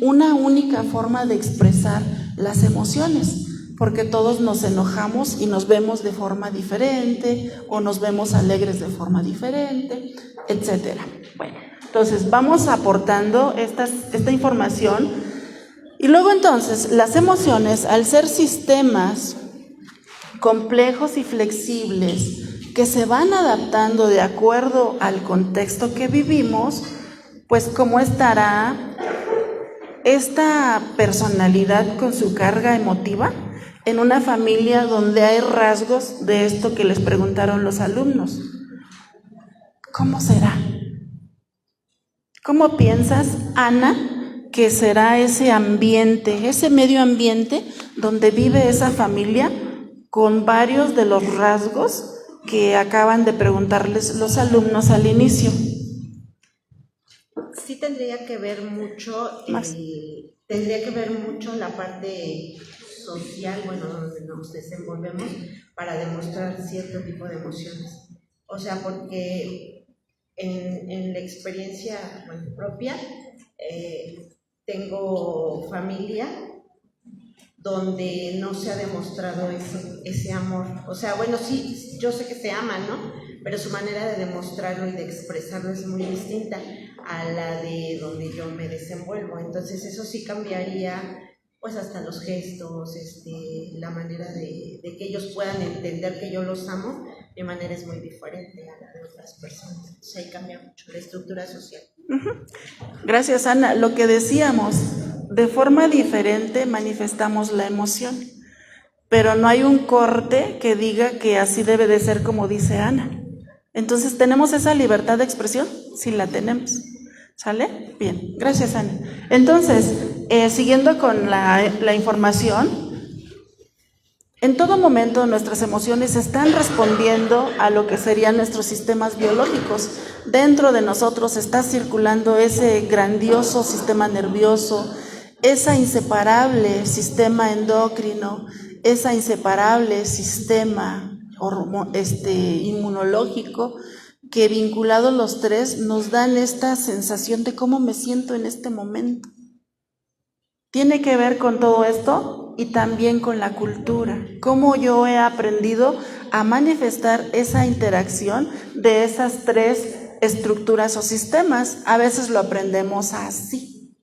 [SPEAKER 1] una única forma de expresar las emociones, porque todos nos enojamos y nos vemos de forma diferente, o nos vemos alegres de forma diferente, etcétera. Bueno, entonces vamos aportando esta información, y luego entonces las emociones, al ser sistemas complejos y flexibles que se van adaptando de acuerdo al contexto que vivimos, pues cómo estará esta personalidad con su carga emotiva en una familia donde hay rasgos de esto que les preguntaron los alumnos. ¿Cómo será? ¿Cómo piensas, Ana, que será ese ambiente, ese medio ambiente donde vive esa familia con varios de los rasgos que acaban de preguntarles los alumnos al inicio?
[SPEAKER 16] Sí tendría que ver mucho, la parte social, bueno, donde nos desenvolvemos para demostrar cierto tipo de emociones. O sea, porque en la experiencia propia, tengo familia donde no se ha demostrado ese amor. O sea, bueno, sí, yo sé que se aman, ¿no? Pero su manera de demostrarlo y de expresarlo es muy distinta a la de donde yo me desenvuelvo. Entonces eso sí cambiaría, pues hasta los gestos, la manera de que ellos puedan entender que yo los amo, de manera es muy diferente a la de otras personas. Entonces ahí cambia mucho la estructura social.
[SPEAKER 1] Gracias, Ana. Lo que decíamos, de forma diferente manifestamos la emoción, pero no hay un corte que diga que así debe de ser como dice Ana. Entonces, ¿tenemos esa libertad de expresión? Sí la tenemos. ¿Sale? Bien, gracias, Ana. Entonces, siguiendo con la información, en todo momento nuestras emociones están respondiendo a lo que serían nuestros sistemas biológicos. Dentro de nosotros está circulando ese grandioso sistema nervioso, esa inseparable sistema endocrino, esa inseparable sistema inmunológico, que vinculados los tres nos dan esta sensación de cómo me siento en este momento. Tiene que ver con todo esto y también con la cultura, cómo yo he aprendido a manifestar esa interacción de esas tres estructuras o sistemas. A veces lo aprendemos así.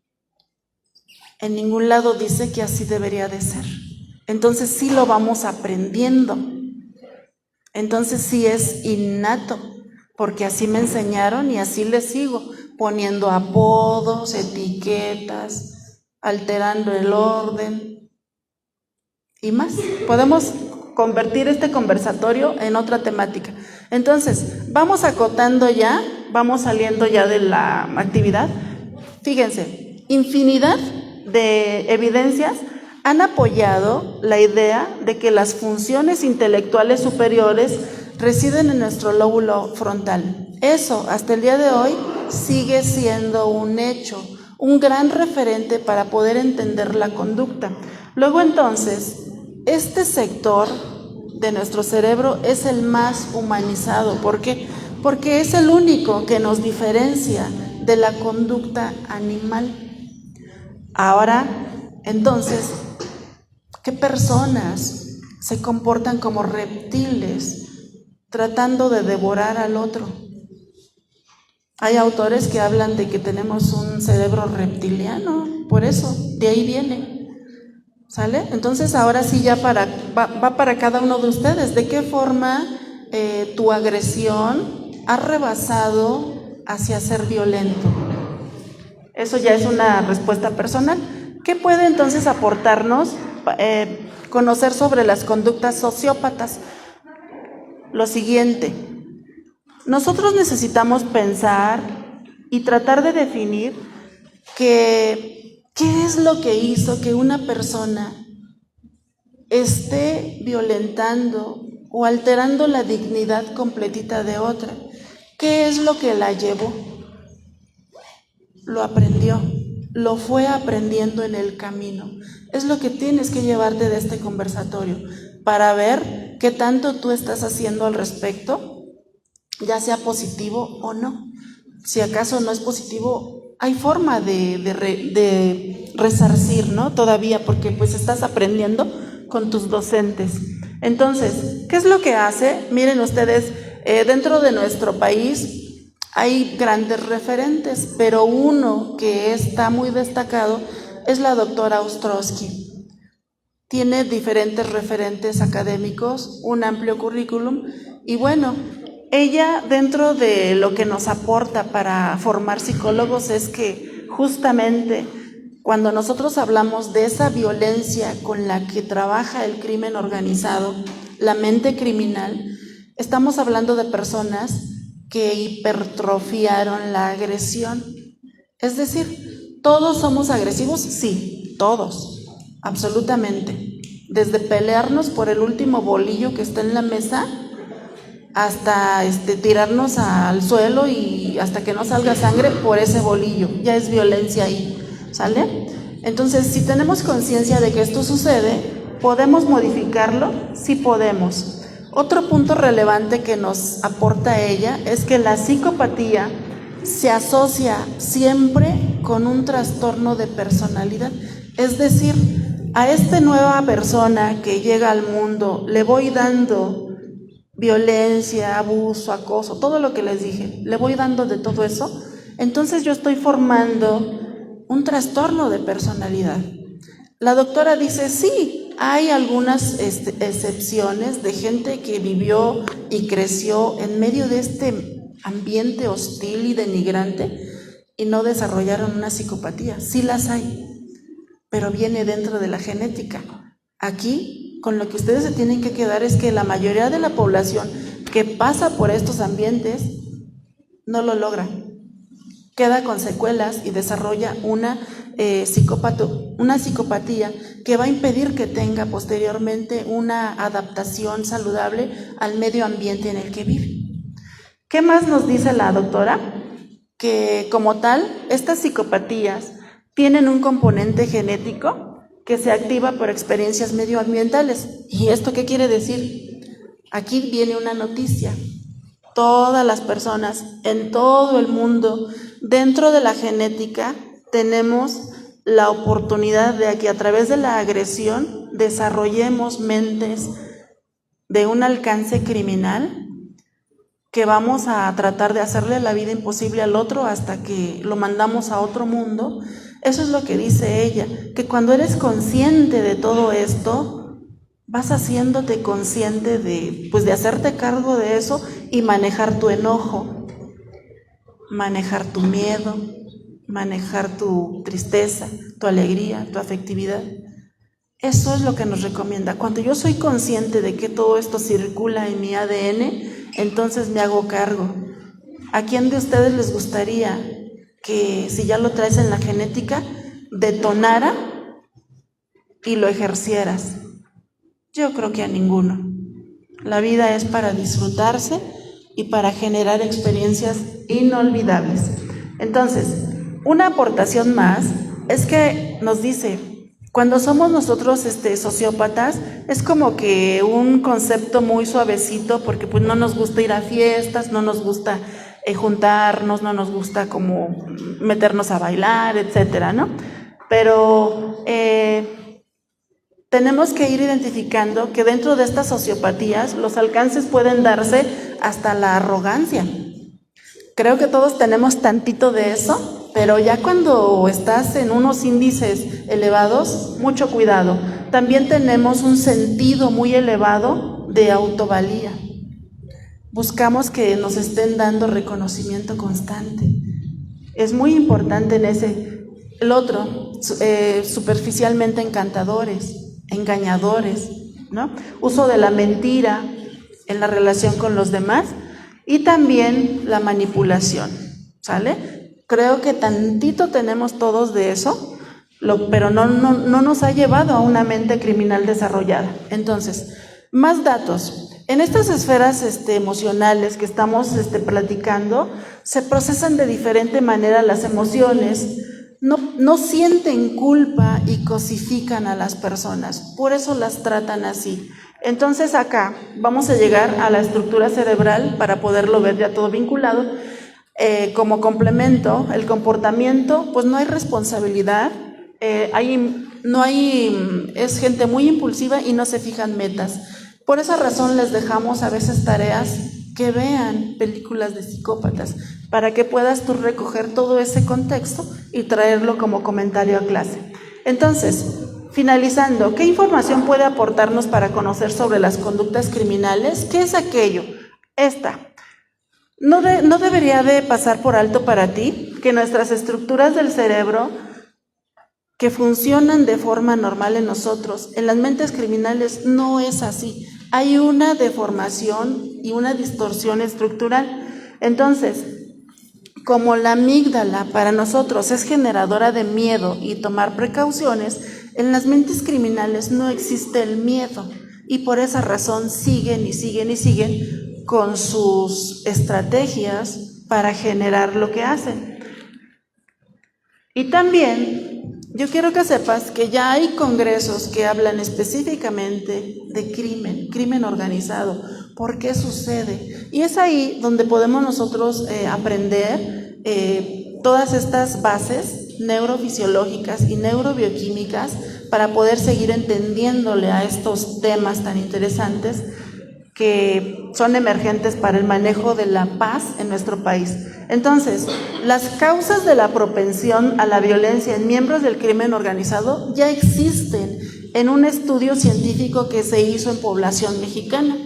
[SPEAKER 1] En ningún lado dice que así debería de ser. Entonces sí lo vamos aprendiendo. Entonces sí es innato, porque así me enseñaron y así les sigo, poniendo apodos, etiquetas, alterando el orden y más. Podemos convertir este conversatorio en otra temática. Entonces, vamos acotando ya, vamos saliendo ya de la actividad. Fíjense, infinidad de evidencias han apoyado la idea de que las funciones intelectuales superiores residen en nuestro lóbulo frontal. Eso, hasta el día de hoy, sigue siendo un hecho, un gran referente para poder entender la conducta. Luego, entonces, este sector de nuestro cerebro es el más humanizado. ¿Por qué? Porque es el único que nos diferencia de la conducta animal. Ahora, entonces, ¿qué personas se comportan como reptiles tratando de devorar al otro? Hay autores que hablan de que tenemos un cerebro reptiliano, por eso, de ahí viene. ¿Sale? Entonces ahora sí ya va para cada uno de ustedes. ¿De qué forma tu agresión ha rebasado hacia ser violento? Eso ya es una respuesta personal. ¿Qué puede entonces aportarnos conocer sobre las conductas sociópatas? Lo siguiente, nosotros necesitamos pensar y tratar de definir qué es lo que hizo que una persona esté violentando o alterando la dignidad completita de otra. ¿Qué es lo que la llevó? Lo aprendió, lo fue aprendiendo en el camino. Es lo que tienes que llevarte de este conversatorio para ver qué tanto tú estás haciendo al respecto, ya sea positivo o no. Si acaso no es positivo, hay forma de resarcir, ¿no? Todavía, porque pues estás aprendiendo con tus docentes. Entonces, ¿qué es lo que hace? Miren ustedes, dentro de nuestro país hay grandes referentes, pero uno que está muy destacado es la doctora Ostrowski. Tiene diferentes referentes académicos, un amplio currículum, y bueno, ella dentro de lo que nos aporta para formar psicólogos es que justamente cuando nosotros hablamos de esa violencia con la que trabaja el crimen organizado, la mente criminal, estamos hablando de personas que hipertrofiaron la agresión. Es decir, ¿todos somos agresivos? Sí, todos, absolutamente. Desde pelearnos por el último bolillo que está en la mesa hasta tirarnos al suelo y hasta que no salga sangre por ese bolillo, ya es violencia ahí, ¿sale? Entonces, si tenemos conciencia de que esto sucede, ¿podemos modificarlo? Sí podemos. Otro punto relevante que nos aporta ella es que la psicopatía se asocia siempre con un trastorno de personalidad. Es decir, a esta nueva persona que llega al mundo le voy dando violencia, abuso, acoso, todo lo que les dije, le voy dando de todo eso, entonces yo estoy formando un trastorno de personalidad. La doctora dice, sí, hay algunas excepciones de gente que vivió y creció en medio de este ambiente hostil y denigrante y no desarrollaron una psicopatía. Sí las hay, pero viene dentro de la genética. Aquí, con lo que ustedes se tienen que quedar es que la mayoría de la población que pasa por estos ambientes no lo logra. Queda con secuelas y desarrolla una psicopatía que va a impedir que tenga posteriormente una adaptación saludable al medio ambiente en el que vive. ¿Qué más nos dice la doctora? Que como tal, estas psicopatías tienen un componente genético que se activa por experiencias medioambientales. ¿Y esto qué quiere decir? Aquí viene una noticia. Todas las personas en todo el mundo, dentro de la genética, tenemos la oportunidad de que a través de la agresión desarrollemos mentes de un alcance criminal que vamos a tratar de hacerle la vida imposible al otro hasta que lo mandamos a otro mundo. Eso es lo que dice ella, que cuando eres consciente de todo esto, vas haciéndote consciente de hacerte cargo de eso y manejar tu enojo, manejar tu miedo, manejar tu tristeza, tu alegría, tu afectividad. Eso es lo que nos recomienda. Cuando yo soy consciente de que todo esto circula en mi ADN, entonces me hago cargo. ¿A quién de ustedes les gustaría que, si ya lo traes en la genética, detonara y lo ejercieras? Yo creo que a ninguno. La vida es para disfrutarse y para generar experiencias inolvidables. Entonces, una aportación más es que nos dice, cuando somos nosotros sociópatas, es como que un concepto muy suavecito, porque pues no nos gusta ir a fiestas, no nos gusta juntarnos, no nos gusta como meternos a bailar, etcétera, ¿no? Pero tenemos que ir identificando que dentro de estas sociopatías los alcances pueden darse hasta la arrogancia. Creo que todos tenemos tantito de eso, pero ya cuando estás en unos índices elevados, mucho cuidado. También tenemos un sentido muy elevado de autovalía. Buscamos que nos estén dando reconocimiento constante. Es muy importante en ese. El otro, superficialmente encantadores, engañadores, ¿no? Uso de la mentira en la relación con los demás y también la manipulación, ¿sale? Creo que tantito tenemos todos de eso, pero no nos ha llevado a una mente criminal desarrollada. Entonces, más datos. En estas esferas emocionales que estamos platicando, se procesan de diferente manera las emociones. No sienten culpa y cosifican a las personas, por eso las tratan así. Entonces acá vamos a llegar a la estructura cerebral para poderlo ver ya todo vinculado. Como complemento, el comportamiento, pues no hay responsabilidad, es gente muy impulsiva y no se fijan metas. Por esa razón les dejamos a veces tareas que vean películas de psicópatas, para que puedas tú recoger todo ese contexto y traerlo como comentario a clase. Entonces, finalizando, ¿qué información puede aportarnos para conocer sobre las conductas criminales? ¿Qué es aquello? No debería de pasar por alto para ti que nuestras estructuras del cerebro que funcionan de forma normal en nosotros, en las mentes criminales no es así. Hay una deformación y una distorsión estructural. Entonces, como la amígdala para nosotros es generadora de miedo y tomar precauciones, en las mentes criminales no existe el miedo y por esa razón siguen y siguen y siguen con sus estrategias para generar lo que hacen. Y también yo quiero que sepas que ya hay congresos que hablan específicamente de crimen organizado. ¿Por qué sucede? Y es ahí donde podemos nosotros aprender todas estas bases neurofisiológicas y neurobioquímicas para poder seguir entendiéndole a estos temas tan interesantes que son emergentes para el manejo de la paz en nuestro país. Entonces, las causas de la propensión a la violencia en miembros del crimen organizado ya existen en un estudio científico que se hizo en población mexicana.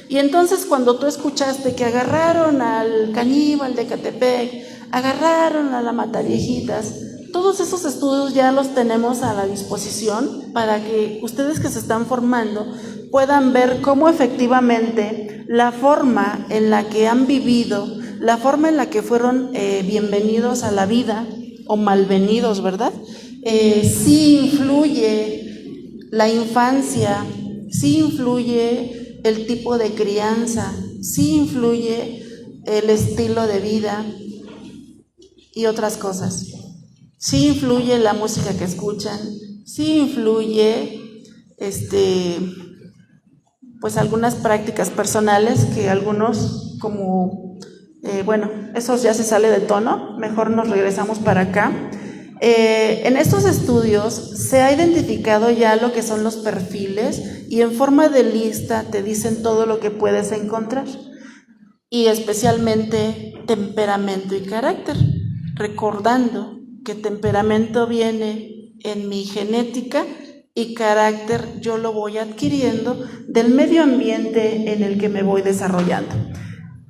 [SPEAKER 1] Y entonces, cuando tú escuchaste que agarraron al caníbal de Ecatepec, agarraron a la Mataviejitas, todos esos estudios ya los tenemos a la disposición para que ustedes que se están formando puedan ver cómo efectivamente la forma en la que han vivido, la forma en la que fueron bienvenidos a la vida o malvenidos, ¿verdad? Sí influye la infancia, sí influye el tipo de crianza, sí influye el estilo de vida y otras cosas. Sí influye la música que escuchan, sí influye pues algunas prácticas personales que algunos como, eso ya se sale de tono, mejor nos regresamos para acá. En estos estudios se ha identificado ya lo que son los perfiles y en forma de lista te dicen todo lo que puedes encontrar y especialmente temperamento y carácter, recordando que temperamento viene en mi genética y carácter yo lo voy adquiriendo del medio ambiente en el que me voy desarrollando.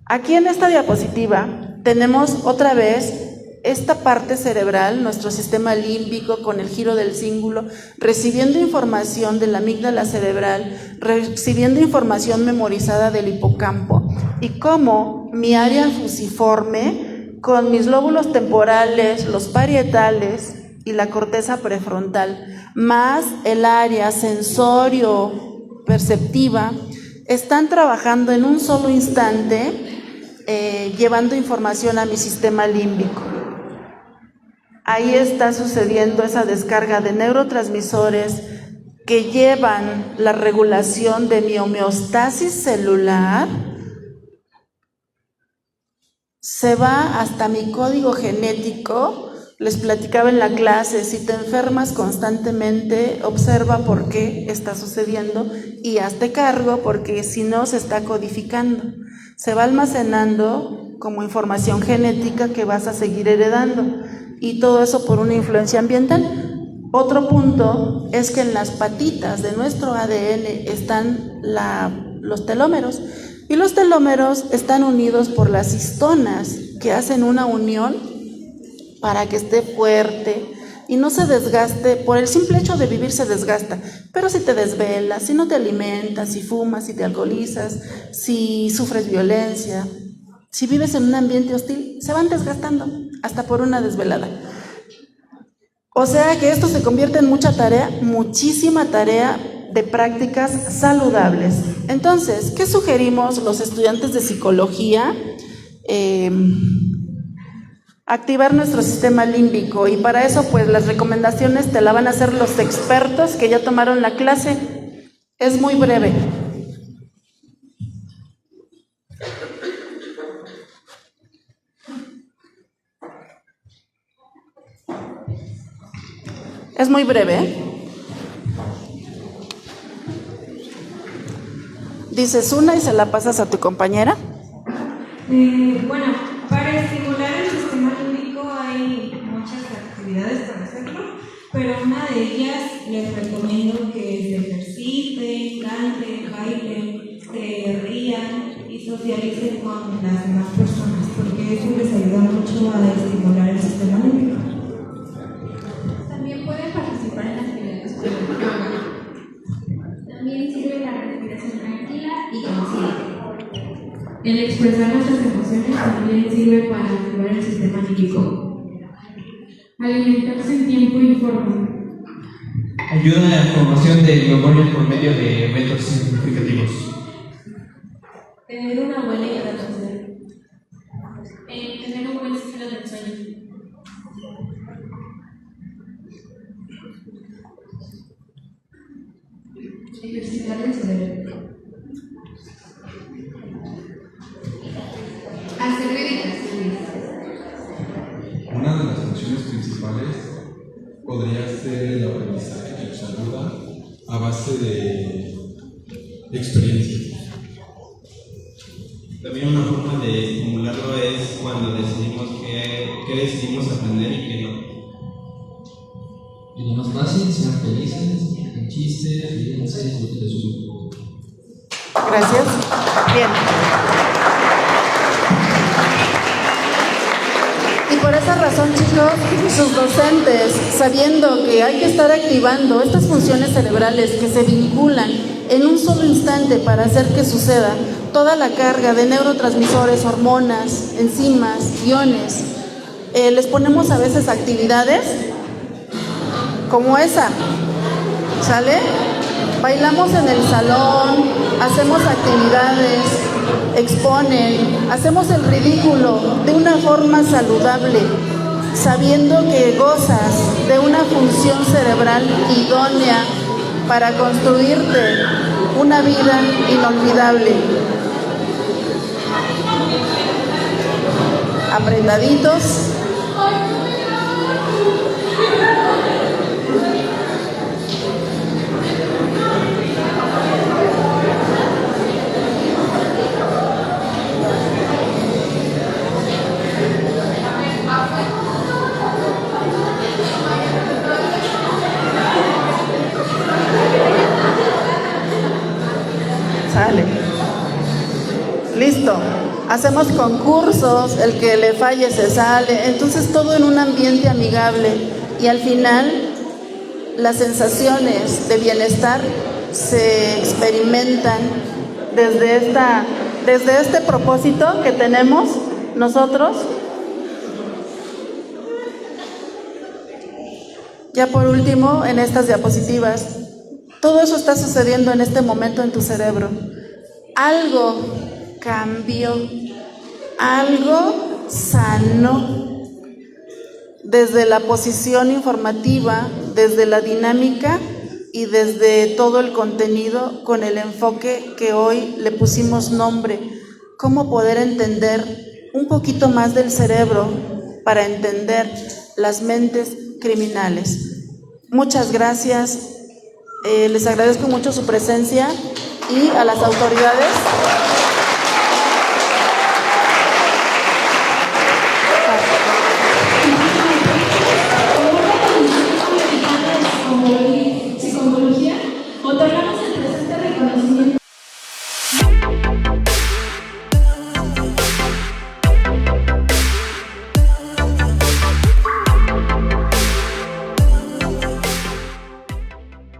[SPEAKER 1] Aquí en esta diapositiva tenemos otra vez esta parte cerebral, nuestro sistema límbico con el giro del cíngulo, recibiendo información de la amígdala cerebral, recibiendo información memorizada del hipocampo y cómo mi área fusiforme con mis lóbulos temporales, los parietales y la corteza prefrontal, más el área sensorio-perceptiva, están trabajando en un solo instante, llevando información a mi sistema límbico. Ahí está sucediendo esa descarga de neurotransmisores que llevan la regulación de mi homeostasis celular, se va hasta mi código genético. Les platicaba en la clase, si te enfermas constantemente, observa por qué está sucediendo y hazte cargo porque si no se está codificando. Se va almacenando como información genética que vas a seguir heredando y todo eso por una influencia ambiental. Otro punto es que en las patitas de nuestro ADN están los telómeros. Y los telómeros están unidos por las histonas que hacen una unión para que esté fuerte y no se desgaste. Por el simple hecho de vivir se desgasta, pero si te desvelas, si no te alimentas, si fumas, si te alcoholizas, si sufres violencia, si vives en un ambiente hostil, se van desgastando hasta por una desvelada. O sea que esto se convierte en mucha tarea, muchísima tarea de prácticas saludables. Entonces, ¿qué sugerimos los estudiantes de psicología? Activar nuestro sistema límbico, y para eso pues las recomendaciones te la van a hacer los expertos que ya tomaron la clase. Es muy breve. Es muy breve, ¿eh? Dices una y se la pasas a tu compañera.
[SPEAKER 17] Bueno, para estimular el sistema límbico hay muchas actividades para hacerlo, pero una de ellas les recomiendo que se ejerciten, canten, bailen, se rían y socialicen con las demás personas, porque eso les ayuda mucho a estimular el sistema límbico.
[SPEAKER 7] También pueden participar en actividades con el yoga. También sirve la respiración tranquila y consciente.
[SPEAKER 18] El expresar nuestras emociones también sirve para activar el sistema límbico. Alimentarse en tiempo y forma.
[SPEAKER 19] Ayuda a la formación de memoria por medio de eventos significativos.
[SPEAKER 7] Tener una buena hidratación. Tener un buen ciclo del sueño.
[SPEAKER 18] Ejercitar el cerebro.
[SPEAKER 7] Hacer meditaciones.
[SPEAKER 3] Una de las funciones principales podría ser el aprendizaje que nos ayuda a base de experiencia.
[SPEAKER 20] También una forma de estimularlo es cuando decidimos qué decidimos aprender y qué no.
[SPEAKER 11] Y lo más fácil, sean felices, en chistes, ríense, disfruten de su vida.
[SPEAKER 1] Gracias. Bien. Y por esa razón, chicos, sus docentes, sabiendo que hay que estar activando estas funciones cerebrales que se vinculan en un solo instante para hacer que suceda toda la carga de neurotransmisores, hormonas, enzimas, iones, les ponemos a veces actividades como esa, ¿sale? Bailamos en el salón, hacemos actividades, exponen, hacemos el ridículo de una forma saludable, sabiendo que gozas de una función cerebral idónea para construirte una vida inolvidable. Apretaditos. Sale. Listo. Hacemos concursos, el que le falle se sale. Entonces todo en un ambiente amigable. Y al final las sensaciones de bienestar se experimentan desde este propósito que tenemos nosotros. Ya por último, en estas diapositivas, todo eso está sucediendo en este momento en tu cerebro. Algo cambió, algo sanó desde la posición informativa, desde la dinámica y desde todo el contenido con el enfoque que hoy le pusimos nombre. Cómo poder entender un poquito más del cerebro para entender las mentes criminales. Muchas gracias. Les agradezco mucho su presencia y a las autoridades.